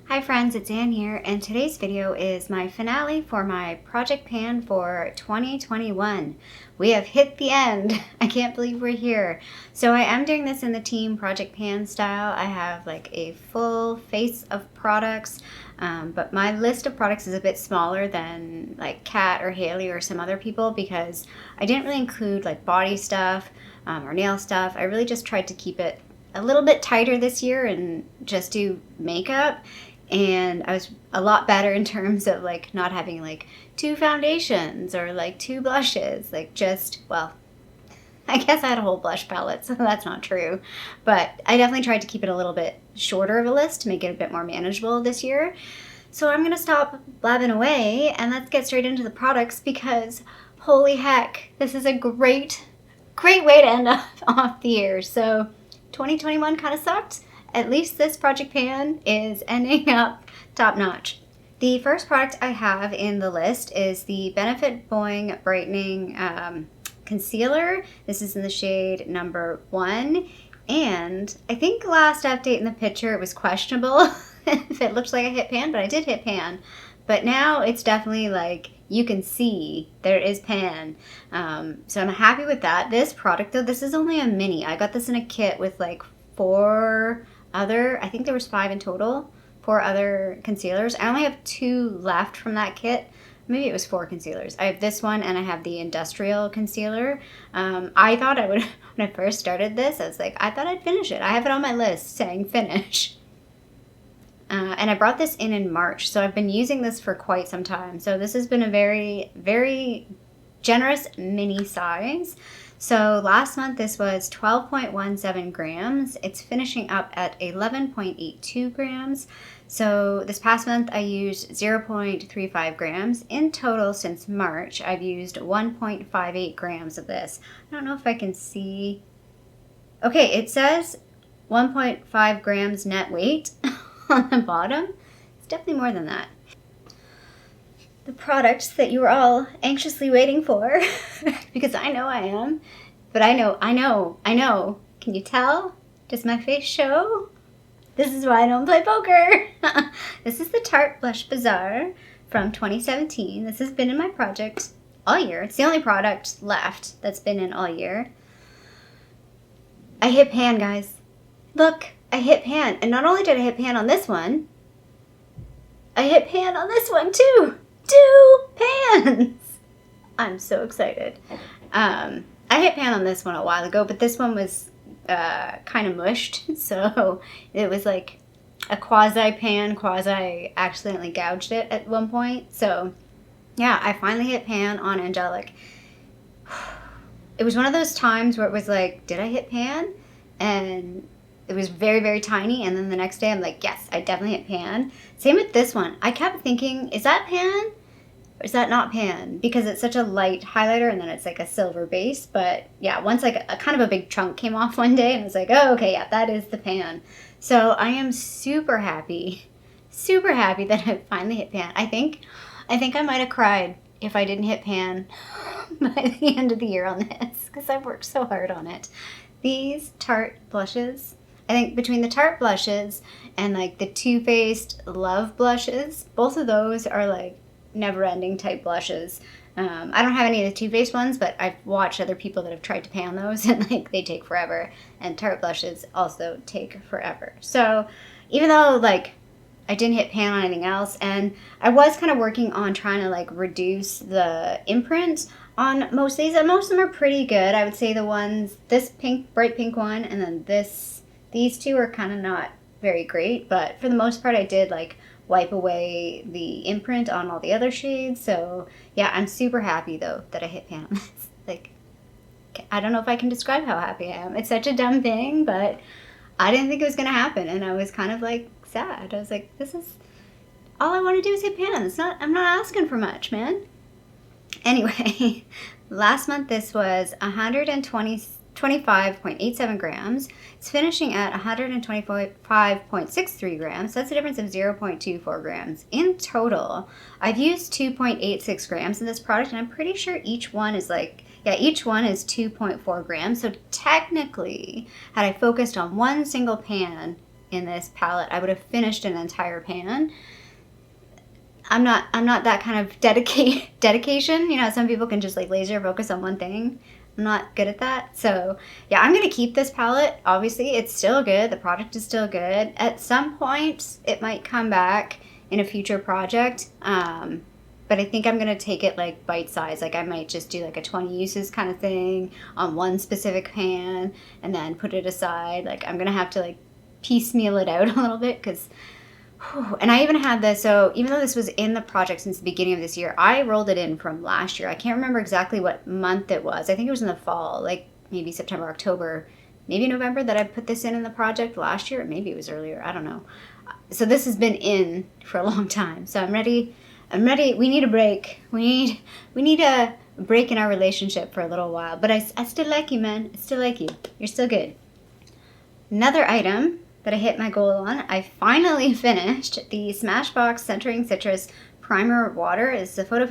Hi friends, it's Anne here, and today's video is my finale for my project pan for 2021. We have hit the end. I can't believe we're here. So I am doing this in the team project pan style. I have like a full face of products, but my list of products is a bit smaller than like Kat or Haley or some other people because I didn't really include like body stuff or nail stuff. I really just tried to keep it a little bit tighter this year and just do makeup. And I was a lot better in terms of like not having like two foundations or like two blushes, like just, well, I guess I had a whole blush palette, so that's not true. But I definitely tried to keep it a little bit shorter of a list to make it a bit more manageable this year. So I'm gonna stop blabbing away and let's get straight into the products because holy heck, this is a great way to end off the year. So 2021 kind of sucked. At least this project pan is ending up top notch. The first product I have in the list is the Benefit Boing Brightening Concealer. This is in the shade number 1. And I think last update in the picture it was questionable if it looked like I hit pan, but I did hit pan. But now it's definitely like you can see there is pan. So I'm happy with that. This product though, this is only a mini. I got this in a kit with like 4 other, I think there was 5 in total, 4 other concealers. I only have 2 left from that kit. Maybe it was 4 concealers. I have this one and I have the industrial concealer. I thought I would, when I first started this, I was like, I thought I'd finish it. I have it on my list saying finish. And I brought this in March, so I've been using this for quite some time. So this has been a very, very generous mini size. So last month this was 12.17 grams. It's finishing up at 11.82 grams. So this past month I used 0.35 grams. In total since March I've used 1.58 grams of this. I don't know if I can see. Okay, it says 1.5 grams net weight on the bottom. It's definitely more than that. The products that you were all anxiously waiting for, because I know I am, but I know. Can you tell? Does my face show? This is why I don't play poker. This is the Tarte Blush Bazaar from 2017. This has been in my project all year. It's the only product left that's been in all year. I hit pan, guys. Look, I hit pan. And not only did I hit pan on this one, I hit pan on this one too. 2 pans! I'm so excited. I hit pan on this one a while ago, but this one was kind of mushed, so it was like a quasi-pan, quasi-accidentally gouged it at one point. So yeah, I finally hit pan on Angelic. It was one of those times where it was like, did I hit pan? And it was very, very tiny, and then the next day I'm like, yes, I definitely hit pan. Same with this one. I kept thinking, is that pan? Or is that not pan? Because it's such a light highlighter, and then it's like a silver base. But yeah, once like a kind of a big chunk came off one day, and I was like, oh, okay, yeah, that is the pan. So I am super happy that I finally hit pan. I think I might have cried if I didn't hit pan by the end of the year on this, because I've worked so hard on it. These Tarte blushes, I think between the Tarte blushes and like the Too Faced Love blushes, both of those are like never-ending type blushes. I don't have any of the Too Faced ones, but I've watched other people that have tried to pan those and like they take forever. And Tarte blushes also take forever. So even though like I didn't hit pan on anything else, and I was kind of working on trying to like reduce the imprint on most of these, and most of them are pretty good. I would say the ones, this pink, bright pink one, and then these 2 are kind of not very great, but for the most part I did like wipe away the imprint on all the other shades. So yeah, I'm super happy though that I hit pan on this. Like, I don't know if I can describe how happy I am. It's such a dumb thing, but I didn't think it was gonna happen, and I was kind of like sad. I was like, this is all I want to do is hit pan. I'm not asking for much, man. Anyway, last month this was 125.87 grams. It's finishing at 125.63 grams. So that's a difference of 0.24 grams. In total, I've used 2.86 grams in this product, and I'm pretty sure each one is like, yeah, each one is 2.4 grams. So technically, had I focused on one single pan in this palette, I would have finished an entire pan. I'm not that kind of dedication. You know, some people can just like laser focus on one thing. I'm not good at that. So yeah, I'm going to keep this palette. Obviously, it's still good. The product is still good. At some point, it might come back in a future project. But I think I'm going to take it like bite size. Like I might just do like a 20 uses kind of thing on one specific pan and then put it aside. Like I'm going to have to like piecemeal it out a little bit because... And I even had this, so even though this was in the project since the beginning of this year, I rolled it in from last year. I can't remember exactly what month it was. I think it was in the fall, like maybe September, October, maybe November that I put this in the project last year. Or maybe it was earlier. I don't know. So this has been in for a long time. So I'm ready. We need a break. We need a break in our relationship for a little while. But I still like you, man. I still like you. You're still good. Another item that I hit my goal on. I finally finished the Smashbox Centering Citrus Primer Water. It's the Photo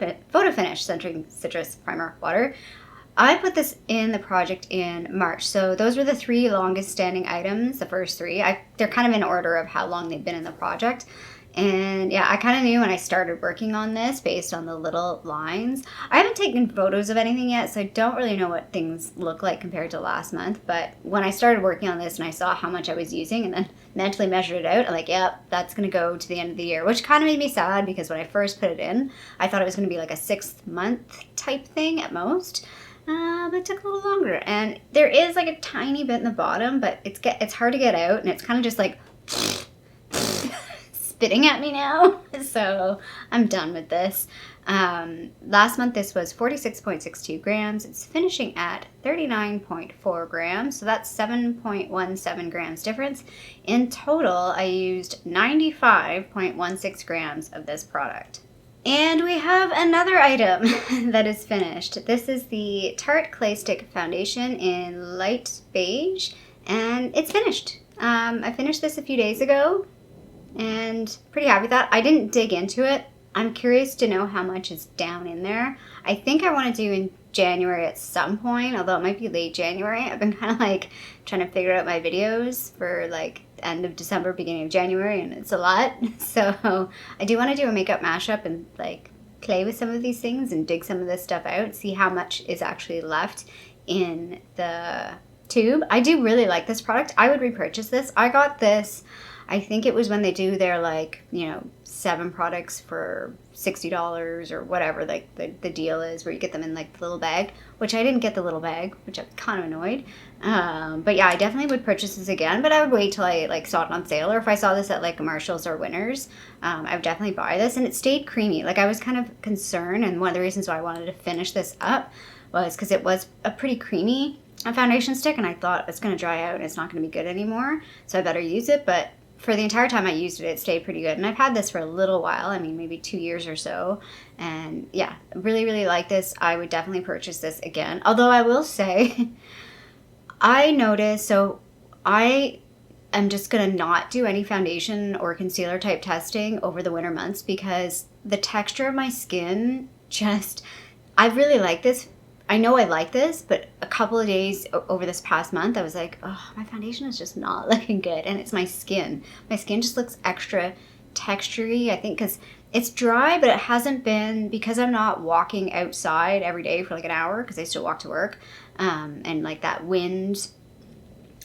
Finish Centering Citrus Primer Water. I put this in the project in March. So those were the 3 longest standing items, the first 3. They're kind of in order of how long they've been in the project. And yeah, I kind of knew when I started working on this based on the little lines. I haven't taken photos of anything yet, so I don't really know what things look like compared to last month. But when I started working on this and I saw how much I was using and then mentally measured it out, I'm like, yep, that's going to go to the end of the year, which kind of made me sad because when I first put it in, I thought it was going to be like a 6-month type thing at most. But it took a little longer. And there is like a tiny bit in the bottom, but it's hard to get out, and it's kind of just like... spitting at me now, so I'm done with this. Last month this was 46.62 grams. It's finishing at 39.4 grams, so that's 7.17 grams difference. In total, I used 95.16 grams of this product. And we have another item that is finished. This is the Tarte Clay Stick Foundation in light beige, and it's finished. I finished this a few days ago, and pretty happy with that. I didn't dig into it. I'm curious to know how much is down in there. I think I want to do in January at some point, although it might be late January. I've been kind of like trying to figure out my videos for like end of December, beginning of January, and it's a lot. So I do want to do a makeup mashup and like play with some of these things and dig some of this stuff out, see how much is actually left in the tube. I do really like this product. I would repurchase this. I got this, I think it was when they do their like, 7 products for $60 or whatever, like the deal is where you get them in like the little bag, which I didn't get the little bag, which I'm kind of annoyed. But yeah, I definitely would purchase this again, but I would wait till I like saw it on sale, or if I saw this at like Marshalls or Winners, I would definitely buy this. And it stayed creamy. Like I was kind of concerned, and one of the reasons why I wanted to finish this up was because it was a pretty creamy foundation stick, and I thought it's going to dry out and it's not going to be good anymore, so I better use it. But for the entire time I used it, it stayed pretty good. And I've had this for a little while. I mean, maybe 2 years or so. And yeah, really, really like this. I would definitely purchase this again. Although I will say, I noticed, so I am just going to not do any foundation or concealer type testing over the winter months because the texture of my skin just, I really like this. I know I like this, but a couple of days over this past month, I was like, oh, my foundation is just not looking good. And it's my skin. My skin just looks extra textury, I think, because it's dry, but it hasn't been, because I'm not walking outside every day for like an hour, because I still walk to work, and like that wind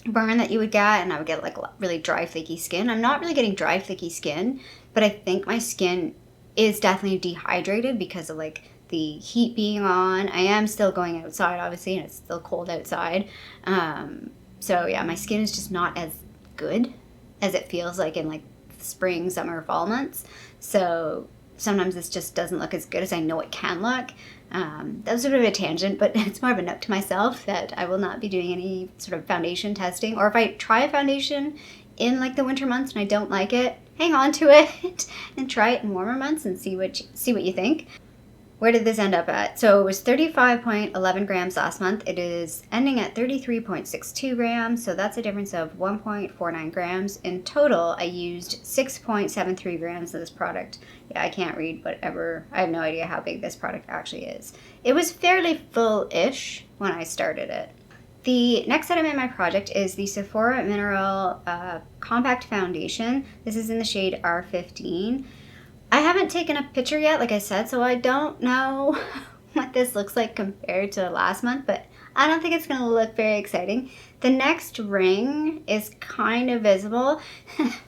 burn that you would get, and I would get like really dry, flaky skin. I'm not really getting dry, flaky skin, but I think my skin is definitely dehydrated because of like the heat being on. I am still going outside, obviously, and it's still cold outside. So yeah, my skin is just not as good as it feels like in like spring, summer, fall months. So sometimes this just doesn't look as good as I know it can look. That was a bit of a tangent, but it's more of a note to myself that I will not be doing any sort of foundation testing. Or if I try a foundation in like the winter months and I don't like it, hang on to it and try it in warmer months and see what you think. Where did this end up at? So it was 35.11 grams last month. It is ending at 33.62 grams. So that's a difference of 1.49 grams. In total, I used 6.73 grams of this product. Yeah, I can't read whatever. I have no idea how big this product actually is. It was fairly full-ish when I started it. The next item in my project is the Sephora Mineral Compact Foundation. This is in the shade R15. I haven't taken a picture yet, like I said, so I don't know what this looks like compared to last month, but I don't think it's going to look very exciting. The next ring is kind of visible.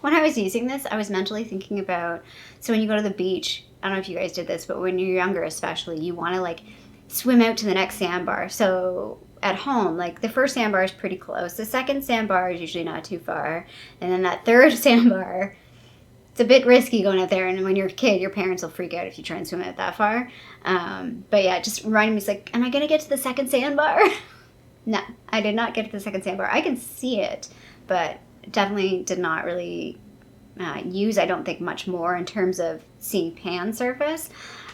When I was using this, I was mentally thinking about, so when you go to the beach, I don't know if you guys did this, but when you're younger especially, you want to like swim out to the next sandbar. So at home, like the first sandbar is pretty close. The second sandbar is usually not too far. And then that third sandbar, it's a bit risky going out there. And when you're a kid, your parents will freak out if you try and swim out that far. But yeah, just reminding me, it's like, am I going to get to the second sandbar? No, I did not get to the second sandbar. I can see it, but definitely did not really use, I don't think, much more in terms of seeing pan surface.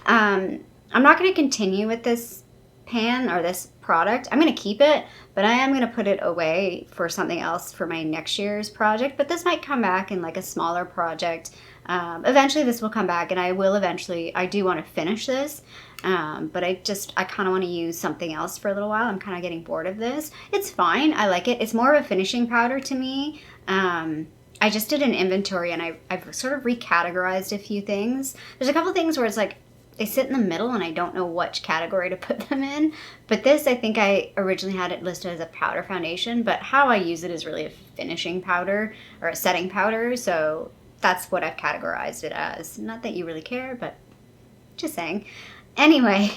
I'm not going to continue with this pan or this product. I'm going to keep it, but I am going to put it away for something else for my next year's project. But this might come back in like a smaller project. Eventually this will come back, and I do want to finish this. But I kind of want to use something else for a little while. I'm kind of getting bored of this. It's fine. I like it. It's more of a finishing powder to me. I just did an inventory, and I've sort of recategorized a few things. There's a couple things where it's like they sit in the middle and I don't know which category to put them in. But this, I think I originally had it listed as a powder foundation, but how I use it is really a finishing powder or a setting powder. So that's what I've categorized it as. Not that you really care, but just saying. Anyway,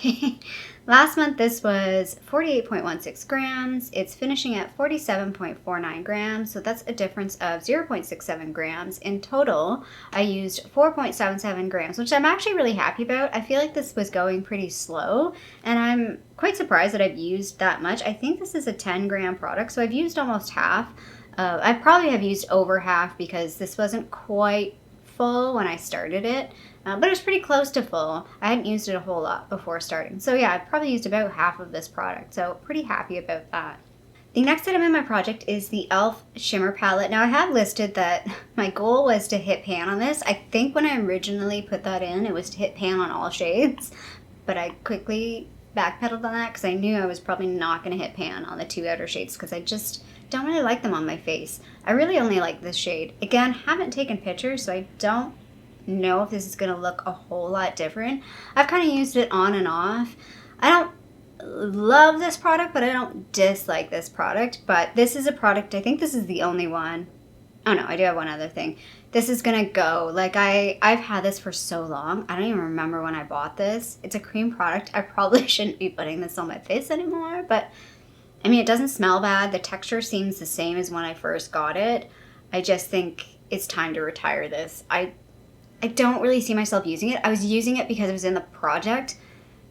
last month this was 48.16 grams. It's finishing at 47.49 grams, so that's a difference of 0.67 grams. In total, I used 4.77 grams, which I'm actually really happy about. I feel like this was going pretty slow, and I'm quite surprised that I've used that much. I think this is a 10-gram product, so I've used almost half. I probably have used over half because this wasn't quite full when I started it. But it was pretty close to full. I hadn't used it a whole lot before starting. So yeah, I've probably used about half of this product. So pretty happy about that. The next item in my project is the e.l.f. Shimmer Palette. Now I have listed that my goal was to hit pan on this. I think when I originally put that in, it was to hit pan on all shades. But I quickly backpedaled on that because I knew I was probably not going to hit pan on the two outer shades because I just don't really like them on my face. I really only like this shade. Again, haven't taken pictures, so I don't know if this is going to look a whole lot different. I've kind of used it on and off. I don't love this product, but I don't dislike this product. But this is a product, I think this is the only one. Oh no, I do have one other thing. This is going to go. Like I've had this for so long. I don't even remember when I bought this. It's a cream product. I probably shouldn't be putting this on my face anymore, but I mean, it doesn't smell bad. The texture seems the same as when I first got it. I just think it's time to retire this. I don't really see myself using it. I was using it because it was in the project,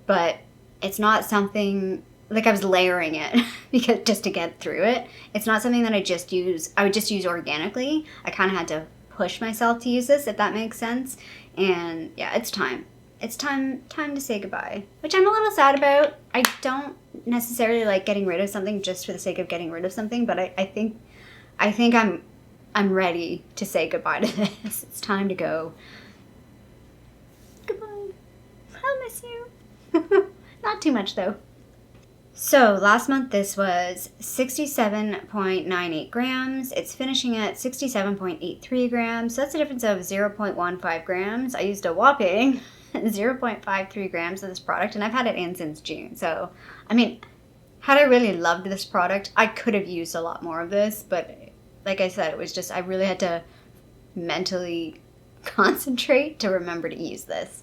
but it's not something, like I was layering it because just to get through it. It's not something that I would just use organically. I kind of had to push myself to use this, if that makes sense. And yeah, it's time. It's time to say goodbye, which I'm a little sad about. I don't necessarily like getting rid of something just for the sake of getting rid of something, but I think I'm ready to say goodbye to this. It's time to go. Goodbye. I'll miss you. Not too much though. So last month this was 67.98 grams. It's finishing at 67.83 grams. So that's a difference of 0.15 grams. I used a whopping 0.53 grams of this product, and I've had it in since June. So, I mean, had I really loved this product, I could have used a lot more of this, but like I said, it was just, I really had to mentally concentrate to remember to use this.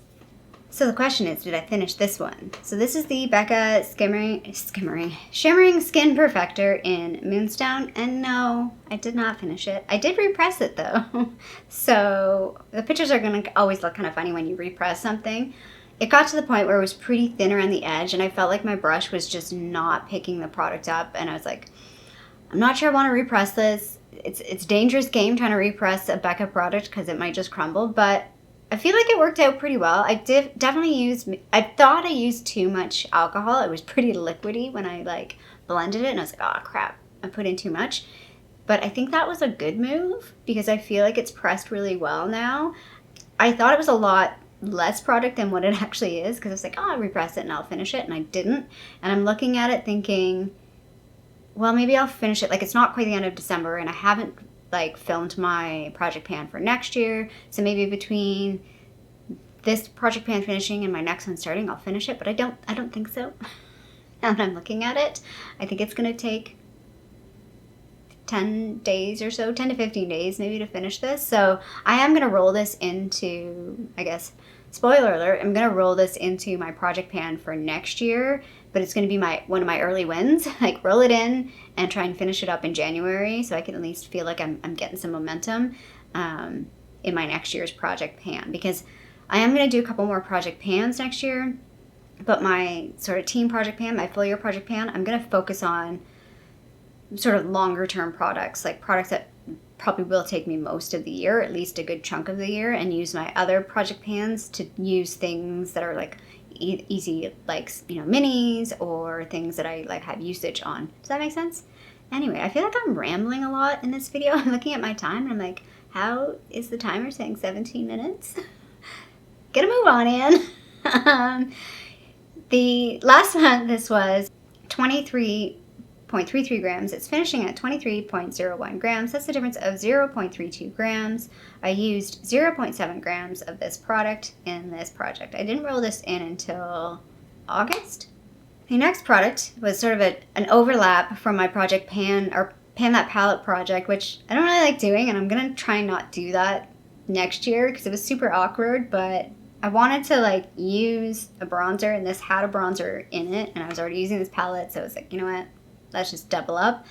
So the question is, did I finish this one? So this is the Becca Shimmering Skin Perfector in Moonstone, and no, I did not finish it. I did repress it though. So the pictures are gonna always look kind of funny when you repress something. It got to the point where it was pretty thin around the edge, and I felt like my brush was just not picking the product up, and I was like, I'm not sure I want to repress this. It's a dangerous game trying to repress a Becca product because it might just crumble, but I feel like it worked out pretty well. I thought I used too much alcohol. It was pretty liquidy when I like blended it, and I was like, oh crap, I put in too much. But I think that was a good move because I feel like it's pressed really well now. I thought it was a lot less product than what it actually is because I was like, oh, I'll repress it and I'll finish it, and I didn't. And I'm looking at it thinking, well, maybe I'll finish it. Like, it's not quite the end of December, and I haven't like filmed my project pan for next year. So maybe between this project pan finishing and my next one starting, I'll finish it. But I don't think so. Now that I'm looking at it, I think it's gonna take 10 days or so, 10 to 15 days maybe to finish this. So I am gonna roll this into, I guess, spoiler alert, I'm gonna roll this into my project pan for next year, but it's gonna be one of my early wins. Like, roll it in and try and finish it up in January, so I can at least feel like I'm getting some momentum in my next year's project pan, because I am gonna do a couple more project pans next year, but my sort of team project pan, my full year project pan, I'm gonna focus on sort of longer term products, like products that probably will take me most of the year, at least a good chunk of the year, and use my other project pans to use things that are like easy, like, you know, minis, or things that I like have usage on. Does that make sense? Anyway, I feel like I'm rambling a lot in this video. I'm looking at my time and I'm like, how is the timer saying 17 minutes? Get a move on, Anne. The last one, this was 23.33 grams. It's finishing at 23.01 grams. That's the difference of 0.32 grams. I used 0.7 grams of this product in this project. I didn't roll this in until August. The next product was sort of an overlap from my project pan, or Pan That Palette project, which I don't really like doing, and I'm going to try and not do that next year because it was super awkward, but I wanted to like use a bronzer, and this had a bronzer in it, and I was already using this palette, so I was like, you know what, let's just double up.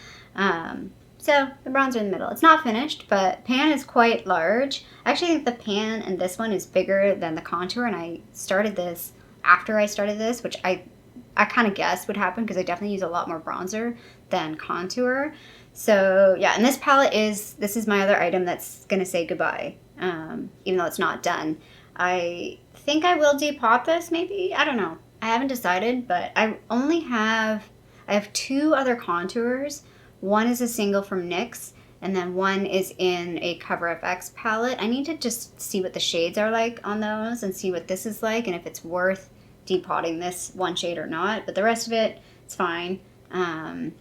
So the bronzer in the middle. It's not finished, but pan is quite large. I actually think the pan in this one is bigger than the contour, and I started this after I started this, which I kind of guessed would happen because I definitely use a lot more bronzer than contour. So yeah, and this this is my other item that's gonna say goodbye, even though it's not done. I think I will depot this maybe, I don't know. I haven't decided, but I have two other contours. One is a single from NYX, and then one is in a Cover FX palette. I need to just see what the shades are like on those and see what this is like, and if it's worth depotting this one shade or not, but the rest of it, it's fine.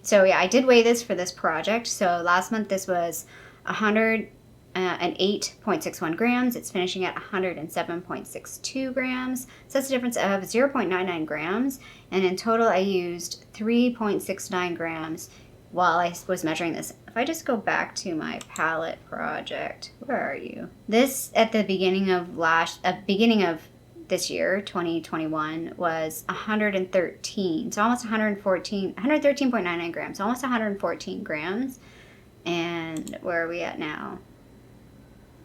So yeah, I did weigh this for this project. So last month this was 108.61 grams. It's finishing at 107.62 grams. So that's a difference of 0.99 grams. And in total, I used 3.69 grams while I was measuring this. If I just go back to my palette project, where are you? This at the beginning of this year, 2021, was 113. So almost 113.99 grams, almost 114 grams. And where are we at now?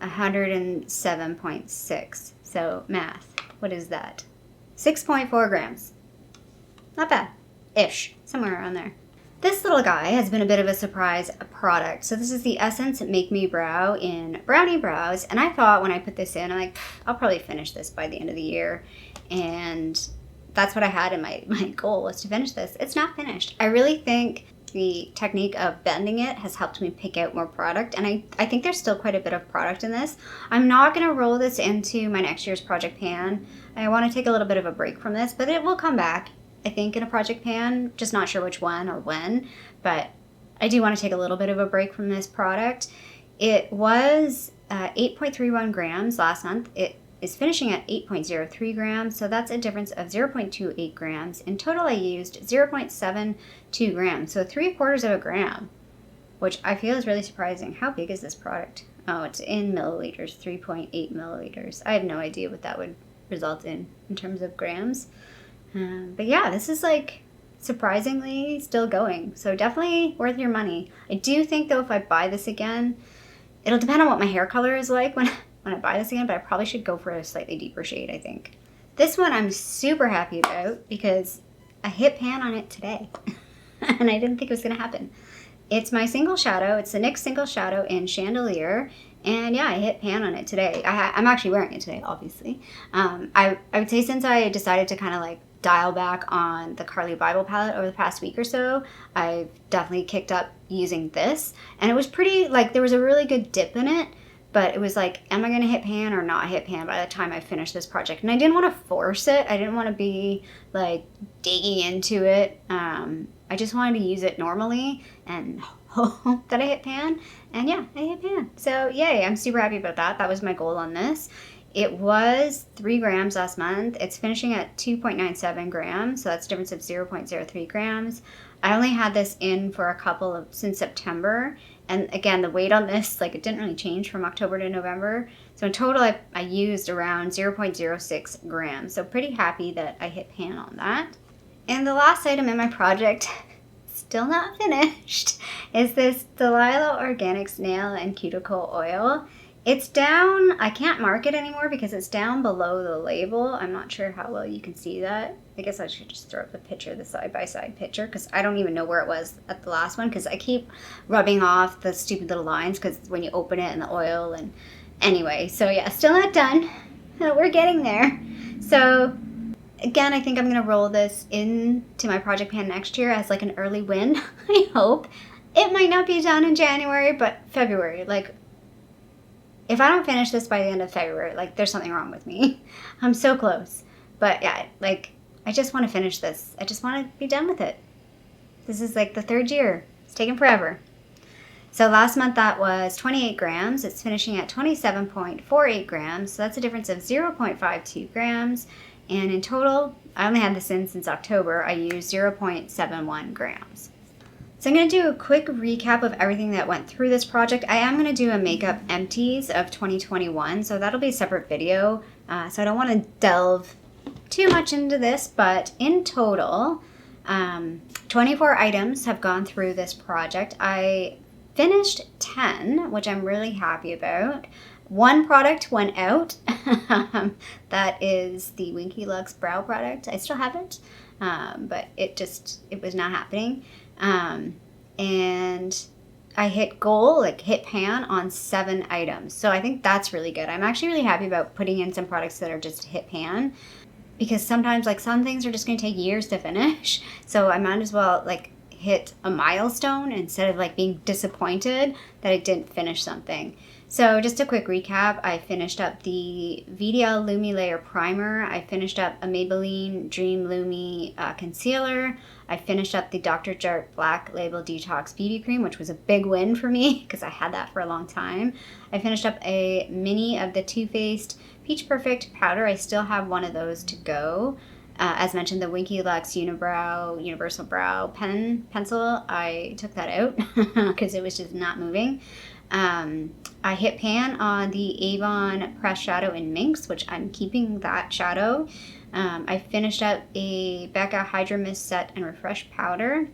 107.6. So math, what is that? 6.4 grams. Not bad. Ish. Somewhere around there. This little guy has been a bit of a surprise product. So this is the Essence Make Me Brow in Brownie Brows. And I thought when I put this in, I'm like, I'll probably finish this by the end of the year. And that's what I had in my goal, was to finish this. It's not finished. I really think the technique of bending it has helped me pick out more product, and I think there's still quite a bit of product in this. I'm not going to roll this into my next year's project pan. I want to take a little bit of a break from this, but it will come back, I think, in a project pan. Just not sure which one or when, but I do want to take a little bit of a break from this product. It was 8.31 grams last month. It is finishing at 8.03 grams, so that's a difference of 0.28 grams. In total, I used 0.72 grams, so 3/4 of a gram, which I feel is really surprising. How big is this product? Oh, it's in milliliters, 3.8 milliliters. I have no idea what that would result in terms of grams. But yeah, this is like surprisingly still going, so definitely worth your money. I do think though, if I buy this again, it'll depend on what my hair color is like when I buy this again, but I probably should go for a slightly deeper shade, I think. This one I'm super happy about because I hit pan on it today and I didn't think it was gonna happen. It's my single shadow. It's the NYX single shadow in Chandelier, and yeah, I hit pan on it today. I'm actually wearing it today, obviously. I would say since I decided to kind of like dial back on the Carly Bible palette over the past week or so, I've definitely kicked up using this, and it was pretty, like, there was a really good dip in it, but it was like, am I going to hit pan or not hit pan by the time I finish this project? And I didn't want to force it. I didn't want to be like digging into it. I just wanted to use it normally and hope that I hit pan. And yeah, I hit pan. So yay, I'm super happy about that. That was my goal on this. It was 3 grams last month. It's finishing at 2.97 grams, so that's a difference of 0.03 grams. I only had this in for a couple of, since September. And again, the weight on this, like, it didn't really change from October to November. So in total, I used around 0.06 grams. So pretty happy that I hit pan on that. And the last item in my project, still not finished, is this Delilah Organics Nail and Cuticle Oil. It's down, I can't mark it anymore because it's down below the label. I'm not sure how well you can see that. I guess I should just throw up the picture, the side-by-side picture, because I don't even know where it was at the last one, because I keep rubbing off the stupid little lines because when you open it and the oil, and anyway, so yeah, still not done. We're getting there. So again, I think I'm going to roll this into my project pan next year as like an early win, I hope. It might not be done in January, but February, like, if I don't finish this by the end of February, like, there's something wrong with me. I'm so close. But yeah, like, I just want to finish this. I just want to be done with it. This is like the 3rd year. It's taken forever. So last month that was 28 grams. It's finishing at 27.48 grams. So that's a difference of 0.52 grams. And in total, I only had this in since October. I used 0.71 grams. So I'm going to do a quick recap of everything that went through this project. I am going to do a makeup empties of 2021, so that'll be a separate video. So I don't want to delve too much into this, but in total, 24 items have gone through this project. I finished 10, which I'm really happy about. One product went out. That is the Winky Lux brow product. I still have it, but it was not happening. And I hit goal, like hit pan on 7 items. So I think that's really good. I'm actually really happy about putting in some products that are just hit pan, because sometimes, like, some things are just going to take years to finish. So I might as well, like, hit a milestone instead of, like, being disappointed that I didn't finish something. So just a quick recap, I finished up the VDL Lumi Layer Primer. I finished up a Maybelline Dream Lumi Concealer. I finished up the Dr. Jart Black Label Detox BB Cream, which was a big win for me because I had that for a long time. I finished up a mini of the Too Faced Peach Perfect powder. I still have one of those to go. As mentioned, the Winky Lux Unibrow Universal Brow Pencil, I took that out because it was just not moving. I hit pan on the Avon Pressed Shadow in Minx, which I'm keeping that shadow. I finished up a Becca Hydra Mist Set and Refresh Powder.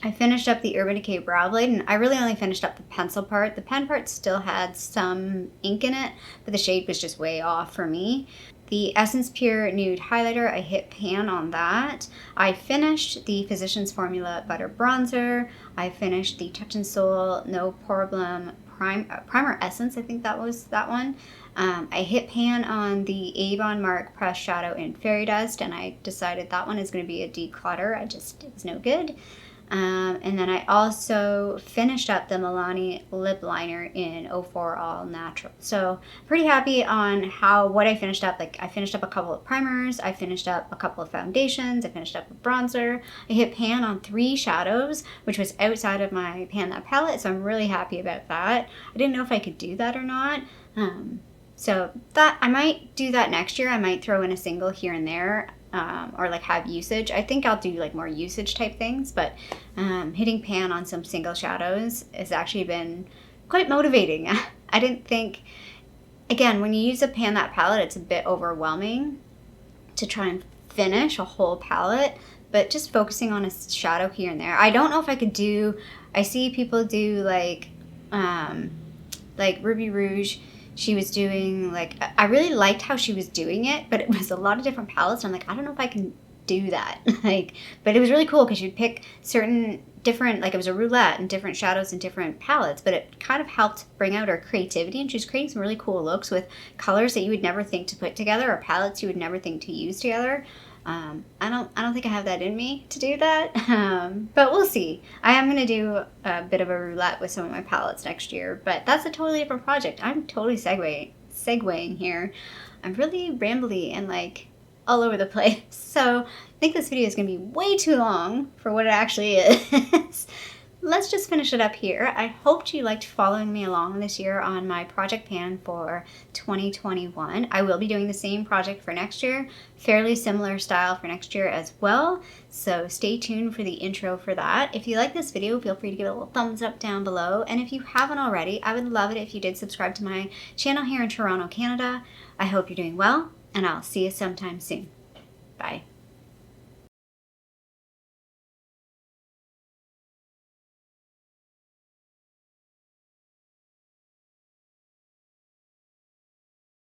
I finished up the Urban Decay Brow Blade, and I really only finished up the pencil part. The pen part still had some ink in it, but the shade was just way off for me. The Essence Pure Nude Highlighter, I hit pan on that. I finished the Physicians Formula Butter Bronzer. I finished the Touch in Soul No Problem Primer Essence, I think that was that one. I hit pan on the Avon Mark Pressed Shadow in Fairy Dust, and I decided that one is going to be a declutter. It was no good. And then I also finished up the Milani lip liner in 04 All Natural. So pretty happy on what I finished up. Like, I finished up a couple of primers, I finished up a couple of foundations, I finished up a bronzer. I hit pan on 3 shadows, which was outside of my Pan That palette, so I'm really happy about that. I didn't know if I could do that or not. So that I might do that next year. I might throw in a single here and there. Or like have usage. I think I'll do like more usage type things, but hitting pan on some single shadows has actually been quite motivating. I didn't think, again, when you use a Pan That palette, it's a bit overwhelming to try and finish a whole palette, but just focusing on a shadow here and there. I don't know if I could do, I see people do like Ruby Rouge. She was doing, like, I really liked how she was doing it, but it was a lot of different palettes. And I'm like, I don't know if I can do that. But it was really cool because you'd pick certain different, like, it was a roulette and different shadows and different palettes, but it kind of helped bring out her creativity. And she was creating some really cool looks with colors that you would never think to put together, or palettes you would never think to use together. I don't think I have that in me to do that, but we'll see. I am going to do a bit of a roulette with some of my palettes next year, but that's a totally different project. I'm totally segueing here. I'm really rambly and like all over the place. So I think this video is going to be way too long for what it actually is. Let's just finish it up here. I hoped you liked following me along this year on my project pan for 2021. I will be doing the same project for next year, fairly similar style for next year as well. So stay tuned for the intro for that. If you like this video, feel free to give it a little thumbs up down below. And if you haven't already, I would love it if you did subscribe to my channel here in Toronto, Canada. I hope you're doing well, and I'll see you sometime soon. Bye.